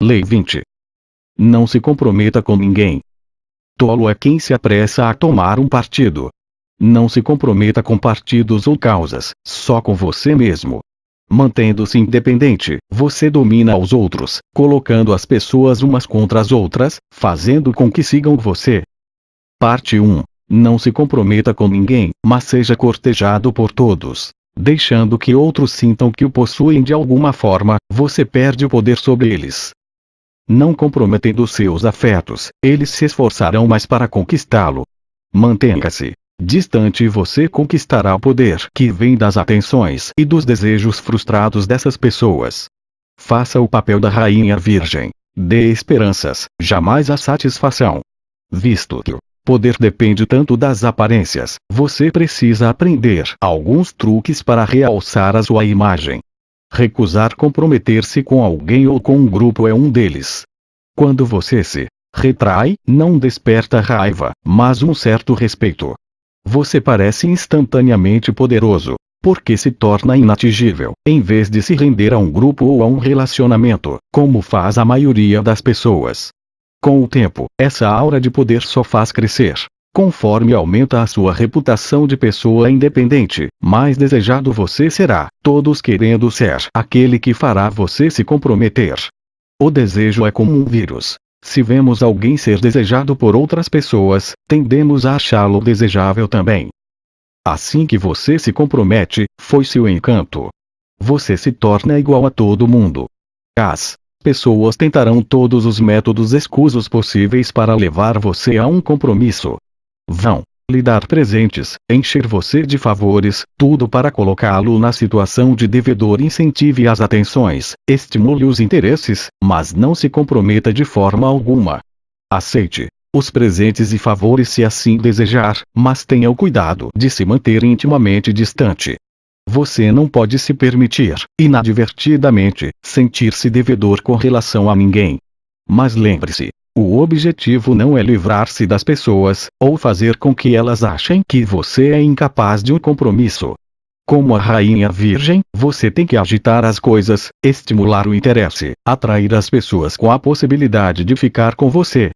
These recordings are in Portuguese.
Lei 20. Não se comprometa com ninguém. Tolo é quem se apressa a tomar um partido. Não se comprometa com partidos ou causas, só com você mesmo. Mantendo-se independente, você domina os outros, colocando as pessoas umas contra as outras, fazendo com que sigam você. Parte 1. Não se comprometa com ninguém, mas seja cortejado por todos. Deixando que outros sintam que o possuem de alguma forma, você perde o poder sobre eles. Não comprometendo seus afetos, eles se esforçarão mais para conquistá-lo. Mantenha-se distante e você conquistará o poder que vem das atenções e dos desejos frustrados dessas pessoas. Faça o papel da rainha virgem. Dê esperanças, jamais a satisfação. Visto que o poder depende tanto das aparências, você precisa aprender alguns truques para realçar a sua imagem. Recusar comprometer-se com alguém ou com um grupo é um deles. Quando você se retrai, não desperta raiva, mas um certo respeito. Você parece instantaneamente poderoso, porque se torna inatingível, em vez de se render a um grupo ou a um relacionamento, como faz a maioria das pessoas. Com o tempo, essa aura de poder só faz crescer. Conforme aumenta a sua reputação de pessoa independente, mais desejado você será, todos querendo ser aquele que fará você se comprometer. O desejo é como um vírus. Se vemos alguém ser desejado por outras pessoas, tendemos a achá-lo desejável também. Assim que você se compromete, foi-se o encanto. Você se torna igual a todo mundo. As pessoas tentarão todos os métodos escusos possíveis para levar você a um compromisso. Vão lhe dar presentes, encher você de favores, tudo para colocá-lo na situação de devedor. Incentive as atenções, estimule os interesses, mas não se comprometa de forma alguma. Aceite os presentes e favores se assim desejar, mas tenha o cuidado de se manter intimamente distante. Você não pode se permitir, inadvertidamente, sentir-se devedor com relação a ninguém. Mas lembre-se, o objetivo não é livrar-se das pessoas, ou fazer com que elas achem que você é incapaz de um compromisso. Como a rainha virgem, você tem que agitar as coisas, estimular o interesse, atrair as pessoas com a possibilidade de ficar com você.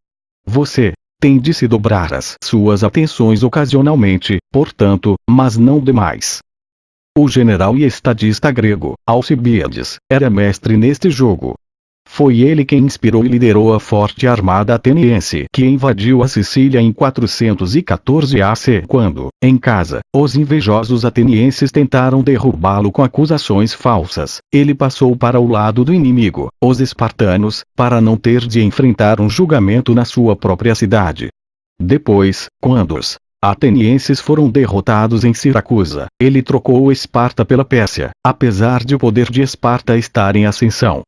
Você tem de se dobrar as suas atenções ocasionalmente, portanto, mas não demais. O general e estadista grego, Alcibíades, era mestre neste jogo. Foi ele quem inspirou e liderou a forte armada ateniense que invadiu a Sicília em 414 AC quando, em casa, os invejosos atenienses tentaram derrubá-lo com acusações falsas. Ele passou para o lado do inimigo, os espartanos, para não ter de enfrentar um julgamento na sua própria cidade. Depois, quando os atenienses foram derrotados em Siracusa, ele trocou Esparta pela Pérsia, apesar de o poder de Esparta estar em ascensão.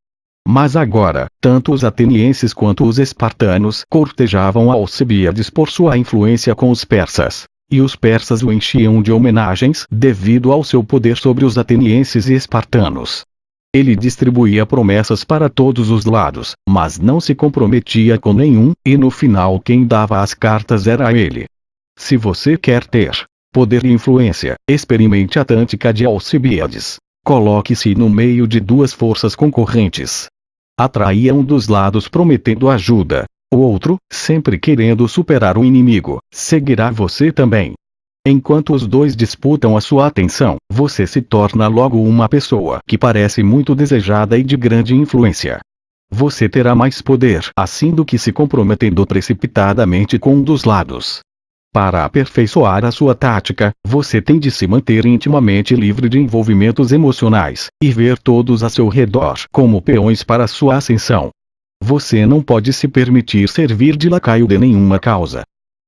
Mas agora, tanto os atenienses quanto os espartanos cortejavam Alcibíades por sua influência com os persas, e os persas o enchiam de homenagens devido ao seu poder sobre os atenienses e espartanos. Ele distribuía promessas para todos os lados, mas não se comprometia com nenhum, e no final quem dava as cartas era ele. Se você quer ter poder e influência, experimente a tática de Alcibíades. Coloque-se no meio de duas forças concorrentes. Atraia um dos lados prometendo ajuda. O outro, sempre querendo superar o inimigo, seguirá você também. Enquanto os dois disputam a sua atenção, você se torna logo uma pessoa que parece muito desejada e de grande influência. Você terá mais poder assim do que se comprometendo precipitadamente com um dos lados. Para aperfeiçoar a sua tática, você tem de se manter intimamente livre de envolvimentos emocionais, e ver todos a seu redor como peões para sua ascensão. Você não pode se permitir servir de lacaio de nenhuma causa.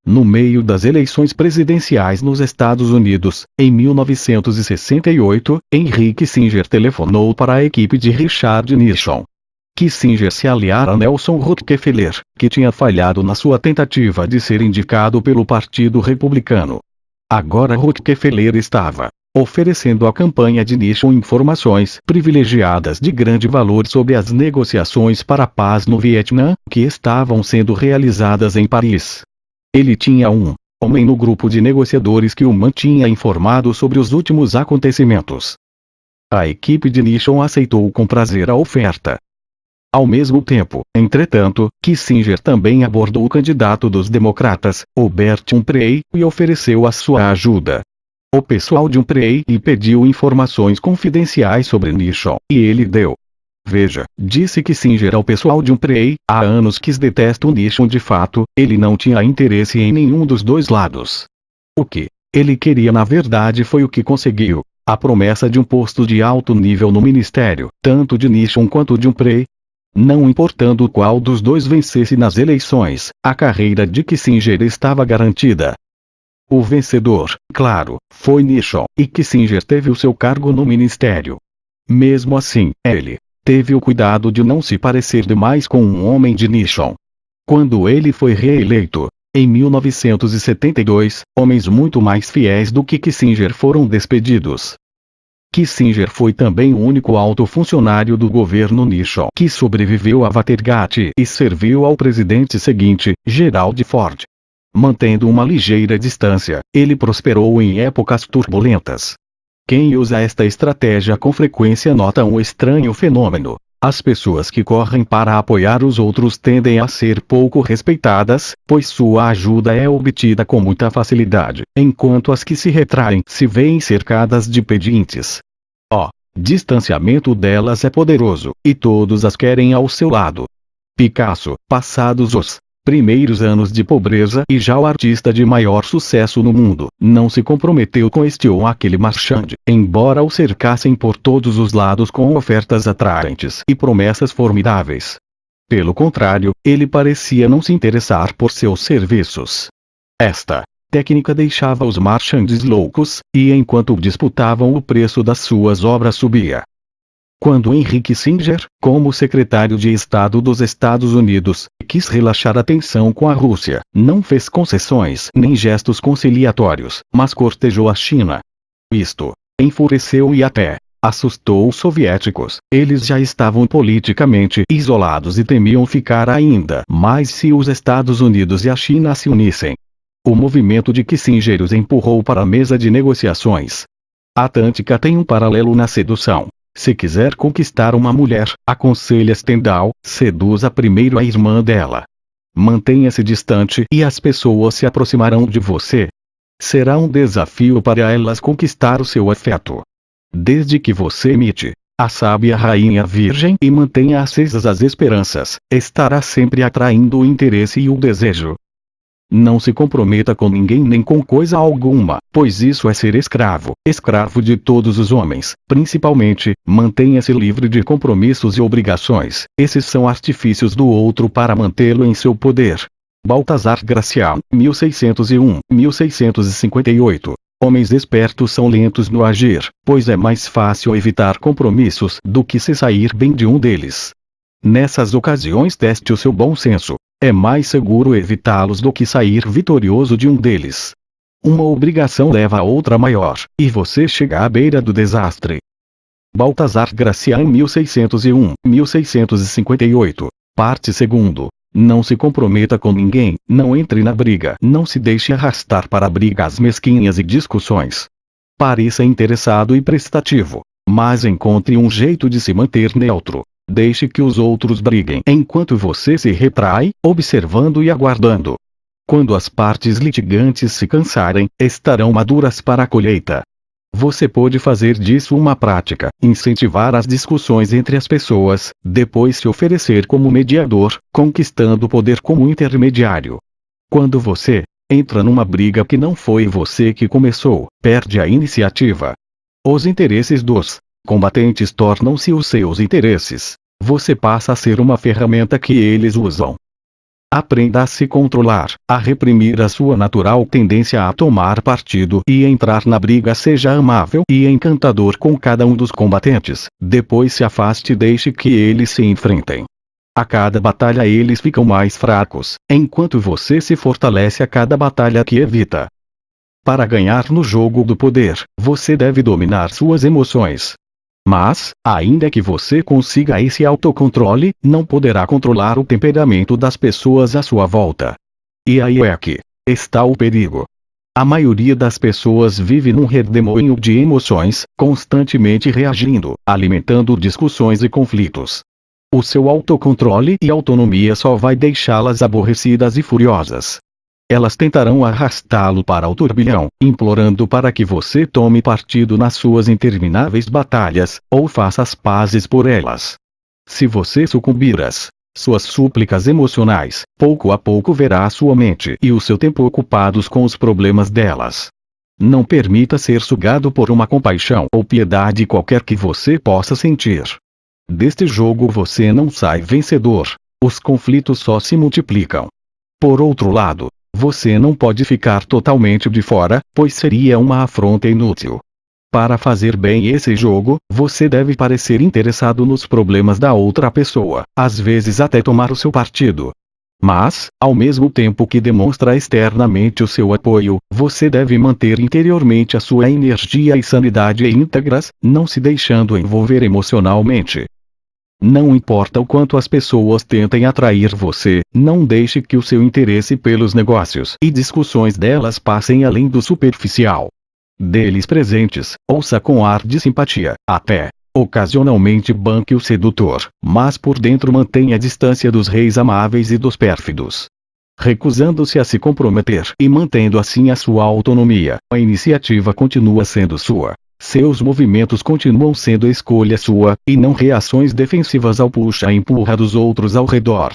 No meio das eleições presidenciais nos Estados Unidos, em 1968, Henry Kissinger telefonou para a equipe de Richard Nixon. Kissinger se aliara a Nelson Rockefeller, que tinha falhado na sua tentativa de ser indicado pelo Partido Republicano. Agora Rockefeller estava oferecendo à campanha de Nixon informações privilegiadas de grande valor sobre as negociações para a paz no Vietnã, que estavam sendo realizadas em Paris. Ele tinha um homem no grupo de negociadores que o mantinha informado sobre os últimos acontecimentos. A equipe de Nixon aceitou com prazer a oferta. Ao mesmo tempo, entretanto, Kissinger também abordou o candidato dos democratas, Robert Humphrey, e ofereceu a sua ajuda. O pessoal de Humphrey lhe pediu informações confidenciais sobre Nixon, e ele deu. Veja, disse Kissinger ao pessoal de Humphrey, há anos que detesto Nixon de fato, ele não tinha interesse em nenhum dos dois lados. O que ele queria na verdade foi o que conseguiu, a promessa de um posto de alto nível no ministério, tanto de Nixon quanto de Humphrey. Não importando qual dos dois vencesse nas eleições, a carreira de Kissinger estava garantida. O vencedor, claro, foi Nixon, e Kissinger teve o seu cargo no ministério. Mesmo assim, ele teve o cuidado de não se parecer demais com um homem de Nixon. Quando ele foi reeleito, em 1972, homens muito mais fiéis do que Kissinger foram despedidos. Kissinger foi também o único alto funcionário do governo Nixon que sobreviveu a Watergate e serviu ao presidente seguinte, Gerald Ford. Mantendo uma ligeira distância, ele prosperou em épocas turbulentas. Quem usa esta estratégia com frequência nota um estranho fenômeno. As pessoas que correm para apoiar os outros tendem a ser pouco respeitadas, pois sua ajuda é obtida com muita facilidade, enquanto as que se retraem se veem cercadas de pedintes. O distanciamento delas é poderoso, e todos as querem ao seu lado. Picasso, passados os primeiros anos de pobreza e já o artista de maior sucesso no mundo, não se comprometeu com este ou aquele marchand, embora o cercassem por todos os lados com ofertas atraentes e promessas formidáveis. Pelo contrário, ele parecia não se interessar por seus serviços. Esta técnica deixava os marchands loucos, e enquanto disputavam o preço das suas obras subia. Quando Henry Kissinger, como secretário de Estado dos Estados Unidos, quis relaxar a tensão com a Rússia, não fez concessões nem gestos conciliatórios, mas cortejou a China. Isto enfureceu e até assustou os soviéticos. Eles já estavam politicamente isolados e temiam ficar ainda mais se os Estados Unidos e a China se unissem. O movimento de Kissinger os empurrou para a mesa de negociações. A tática tem um paralelo na sedução. Se quiser conquistar uma mulher, aconselha Stendhal, seduza primeiro a irmã dela. Mantenha-se distante e as pessoas se aproximarão de você. Será um desafio para elas conquistar o seu afeto. Desde que você imite a sábia rainha virgem e mantenha acesas as esperanças, estará sempre atraindo o interesse e o desejo. Não se comprometa com ninguém nem com coisa alguma, pois isso é ser escravo, escravo de todos os homens, principalmente, mantenha-se livre de compromissos e obrigações, esses são artifícios do outro para mantê-lo em seu poder. Baltazar Gracián, 1601-1658. Homens espertos são lentos no agir, pois é mais fácil evitar compromissos do que se sair bem de um deles. Nessas ocasiões teste o seu bom senso. É mais seguro evitá-los do que sair vitorioso de um deles. Uma obrigação leva a outra maior, e você chega à beira do desastre. Baltazar Gracián 1601-1658. Parte 2º. Não se comprometa com ninguém, não entre na briga, não se deixe arrastar para brigas mesquinhas e discussões. Pareça interessado e prestativo, mas encontre um jeito de se manter neutro. Deixe que os outros briguem enquanto você se retrai, observando e aguardando. Quando as partes litigantes se cansarem, estarão maduras para a colheita. Você pode fazer disso uma prática, incentivar as discussões entre as pessoas, depois se oferecer como mediador, conquistando o poder como intermediário. Quando você entra numa briga que não foi você que começou, perde a iniciativa. Os interesses dos combatentes tornam-se os seus interesses. Você passa a ser uma ferramenta que eles usam. Aprenda a se controlar, a reprimir a sua natural tendência a tomar partido e entrar na briga. Seja amável e encantador com cada um dos combatentes, depois se afaste e deixe que eles se enfrentem. A cada batalha eles ficam mais fracos, enquanto você se fortalece a cada batalha que evita. Para ganhar no jogo do poder, você deve dominar suas emoções. Mas, ainda que você consiga esse autocontrole, não poderá controlar o temperamento das pessoas à sua volta. E aí é que está o perigo. A maioria das pessoas vive num redemoinho de emoções, constantemente reagindo, alimentando discussões e conflitos. O seu autocontrole e autonomia só vai deixá-las aborrecidas e furiosas. Elas tentarão arrastá-lo para o turbilhão, implorando para que você tome partido nas suas intermináveis batalhas, ou faça as pazes por elas. Se você sucumbir às suas súplicas emocionais, pouco a pouco verá sua mente e o seu tempo ocupados com os problemas delas. Não permita ser sugado por uma compaixão ou piedade qualquer que você possa sentir. Deste jogo você não sai vencedor. Os conflitos só se multiplicam. Por outro lado, você não pode ficar totalmente de fora, pois seria uma afronta inútil. Para fazer bem esse jogo, você deve parecer interessado nos problemas da outra pessoa, às vezes até tomar o seu partido. Mas, ao mesmo tempo que demonstra externamente o seu apoio, você deve manter interiormente a sua energia e sanidade íntegras, não se deixando envolver emocionalmente. Não importa o quanto as pessoas tentem atrair você, não deixe que o seu interesse pelos negócios e discussões delas passem além do superficial. Dê-lhes presentes, ouça com ar de simpatia, até, ocasionalmente banque o sedutor, mas por dentro mantenha a distância dos reis amáveis e dos pérfidos. Recusando-se a se comprometer e mantendo assim a sua autonomia, a iniciativa continua sendo sua. Seus movimentos continuam sendo escolha sua, e não reações defensivas ao puxa-empurra dos outros ao redor.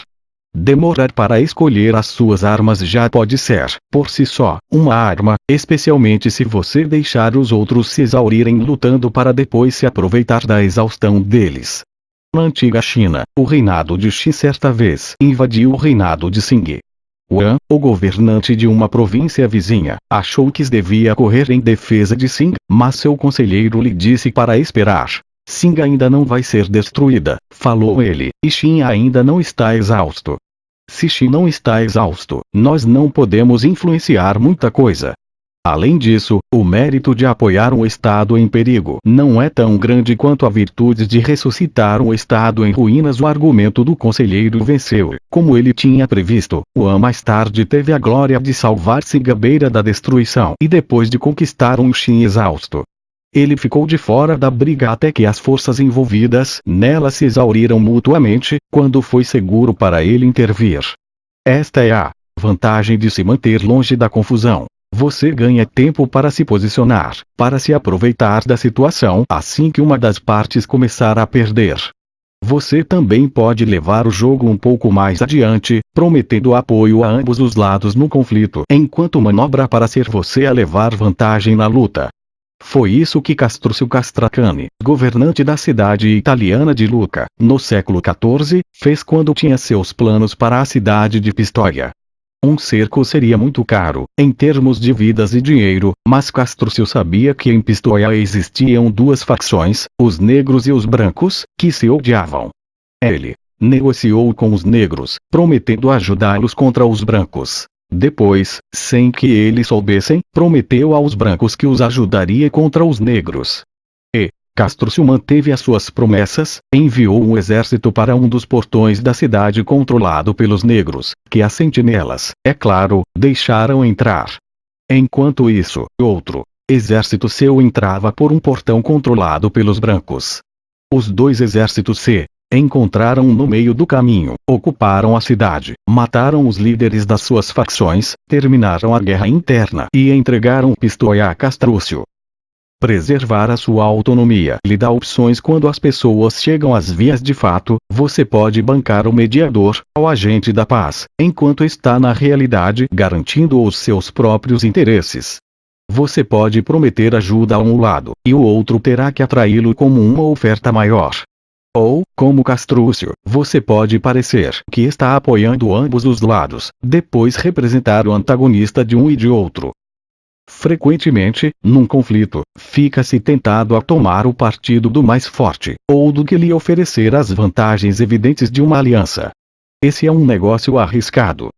Demorar para escolher as suas armas já pode ser, por si só, uma arma, especialmente se você deixar os outros se exaurirem lutando para depois se aproveitar da exaustão deles. Na antiga China, o reinado de Qin certa vez invadiu o reinado de Qing. Wang, o governante de uma província vizinha, achou que devia correr em defesa de Qing, mas seu conselheiro lhe disse para esperar. Qing ainda não vai ser destruída, falou ele, e Qin ainda não está exausto. Se Qin não está exausto, nós não podemos influenciar muita coisa. Além disso, o mérito de apoiar um Estado em perigo não é tão grande quanto a virtude de ressuscitar um Estado em ruínas. O argumento do conselheiro venceu, como ele tinha previsto. Wang mais tarde teve a glória de salvar Qing à beira da destruição e depois de conquistar um Qin exausto. Ele ficou de fora da briga até que as forças envolvidas nela se exauriram mutuamente, quando foi seguro para ele intervir. Esta é a vantagem de se manter longe da confusão. Você ganha tempo para se posicionar, para se aproveitar da situação assim que uma das partes começar a perder. Você também pode levar o jogo um pouco mais adiante, prometendo apoio a ambos os lados no conflito, enquanto manobra para ser você a levar vantagem na luta. Foi isso que Castruccio Castracani, governante da cidade italiana de Lucca, no século XIV, fez quando tinha seus planos para a cidade de Pistoia. Um cerco seria muito caro, em termos de vidas e dinheiro, mas Castruccio sabia que em Pistoia existiam duas facções, os negros e os brancos, que se odiavam. Ele negociou com os negros, prometendo ajudá-los contra os brancos. Depois, sem que eles soubessem, prometeu aos brancos que os ajudaria contra os negros. Castruccio manteve as suas promessas, enviou um exército para um dos portões da cidade controlado pelos negros, que as sentinelas, é claro, deixaram entrar. Enquanto isso, outro exército seu entrava por um portão controlado pelos brancos. Os dois exércitos se encontraram no meio do caminho, ocuparam a cidade, mataram os líderes das suas facções, terminaram a guerra interna e entregaram Pistoia a Castruccio. Preservar a sua autonomia lhe dá opções quando as pessoas chegam às vias de fato. Você pode bancar o mediador, o agente da paz, enquanto está na realidade garantindo os seus próprios interesses. Você pode prometer ajuda a um lado, e o outro terá que atraí-lo como uma oferta maior. Ou, como Castruccio, você pode parecer que está apoiando ambos os lados, depois representar o antagonista de um e de outro. Frequentemente, num conflito, fica-se tentado a tomar o partido do mais forte, ou do que lhe oferecer as vantagens evidentes de uma aliança. Esse é um negócio arriscado.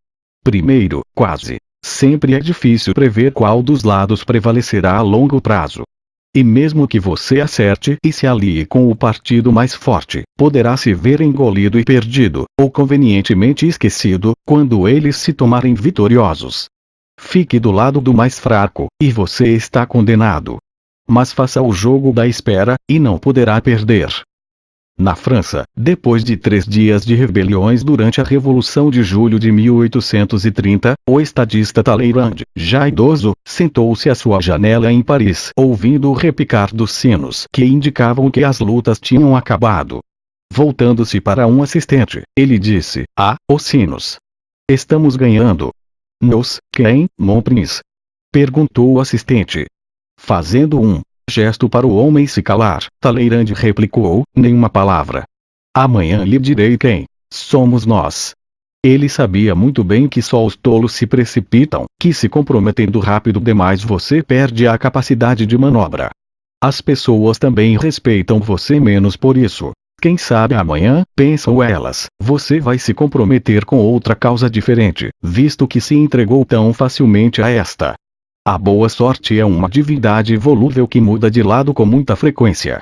Primeiro, quase sempre é difícil prever qual dos lados prevalecerá a longo prazo. E mesmo que você acerte e se alie com o partido mais forte, poderá se ver engolido e perdido, ou convenientemente esquecido, quando eles se tomarem vitoriosos. Fique do lado do mais fraco, e você está condenado. Mas faça o jogo da espera, e não poderá perder. Na França, depois de 3 dias de rebeliões durante a Revolução de Julho de 1830, o estadista Talleyrand, já idoso, sentou-se à sua janela em Paris, ouvindo o repicar dos sinos que indicavam que as lutas tinham acabado. Voltando-se para um assistente, ele disse: "Ah, os sinos! Estamos ganhando." "Nós, quem, mon prince?" perguntou o assistente. Fazendo um gesto para o homem se calar, Talleyrand replicou: "Nenhuma palavra. Amanhã lhe direi quem. Somos nós." Ele sabia muito bem que só os tolos se precipitam, que se comprometendo rápido demais você perde a capacidade de manobra. As pessoas também respeitam você menos por isso. Quem sabe amanhã, pensam elas, você vai se comprometer com outra causa diferente, visto que se entregou tão facilmente a esta. A boa sorte é uma divindade volúvel que muda de lado com muita frequência.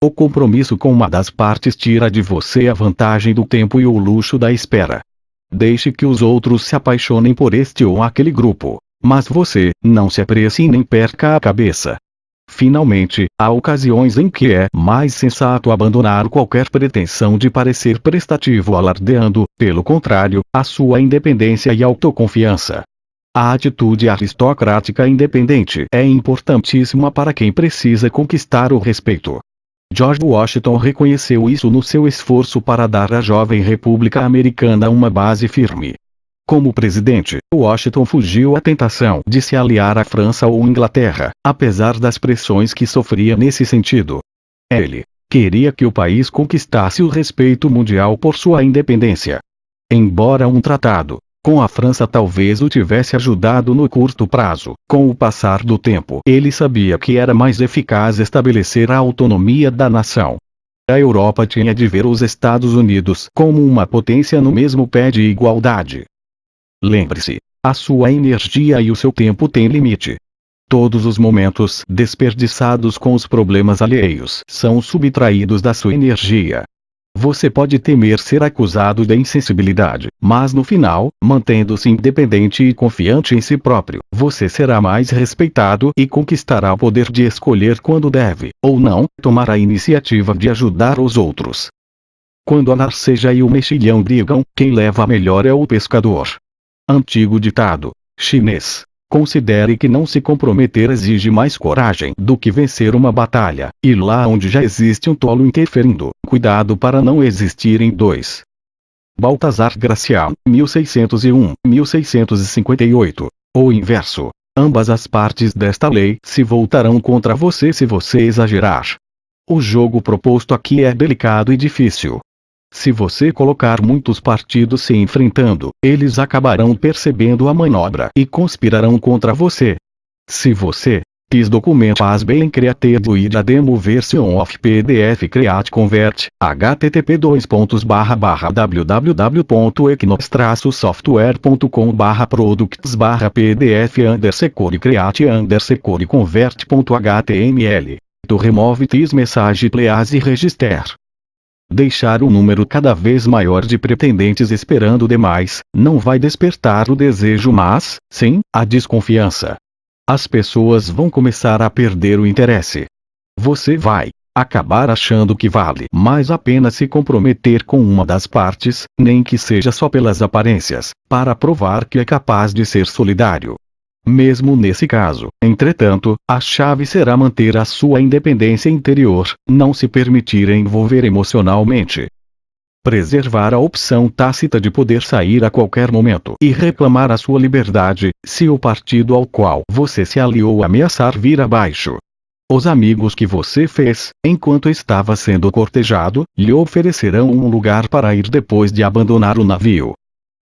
O compromisso com uma das partes tira de você a vantagem do tempo e o luxo da espera. Deixe que os outros se apaixonem por este ou aquele grupo, mas você, não se apresse e nem perca a cabeça. Finalmente, há ocasiões em que é mais sensato abandonar qualquer pretensão de parecer prestativo alardeando, pelo contrário, a sua independência e autoconfiança. A atitude aristocrática independente é importantíssima para quem precisa conquistar o respeito. George Washington reconheceu isso no seu esforço para dar à jovem República Americana uma base firme. Como presidente, Washington fugiu à tentação de se aliar à França ou Inglaterra, apesar das pressões que sofria nesse sentido. Ele queria que o país conquistasse o respeito mundial por sua independência. Embora um tratado com a França talvez o tivesse ajudado no curto prazo, com o passar do tempo ele sabia que era mais eficaz estabelecer a autonomia da nação. A Europa tinha de ver os Estados Unidos como uma potência no mesmo pé de igualdade. Lembre-se, a sua energia e o seu tempo têm limite. Todos os momentos desperdiçados com os problemas alheios são subtraídos da sua energia. Você pode temer ser acusado de insensibilidade, mas no final, mantendo-se independente e confiante em si próprio, você será mais respeitado e conquistará o poder de escolher quando deve, ou não, tomar a iniciativa de ajudar os outros. Quando a narceja e o mexilhão brigam, quem leva a melhor é o pescador. Antigo ditado chinês. Considere que não se comprometer exige mais coragem do que vencer uma batalha, e lá onde já existe um tolo interferindo, cuidado para não existirem dois. Baltazar Gracián, 1601-1658. O inverso. Ambas as partes desta lei se voltarão contra você se você exagerar. O jogo proposto aqui é delicado e difícil. Se você colocar muitos partidos se enfrentando, eles acabarão percebendo a manobra e conspirarão contra você. Se você this document has been created with a demo version of PDF create convert, http://www.equinox-software.com/product/pdf_create_convert.html. To remove this message please register. Deixar um número cada vez maior de pretendentes esperando demais, não vai despertar o desejo mas, sim, a desconfiança. As pessoas vão começar a perder o interesse. Você vai acabar achando que vale mais a pena se comprometer com uma das partes, nem que seja só pelas aparências, para provar que é capaz de ser solidário. Mesmo nesse caso, entretanto, a chave será manter a sua independência interior, não se permitir envolver emocionalmente. Preservar a opção tácita de poder sair a qualquer momento e reclamar a sua liberdade, se o partido ao qual você se aliou ameaçar vir abaixo. Os amigos que você fez, enquanto estava sendo cortejado, lhe oferecerão um lugar para ir depois de abandonar o navio.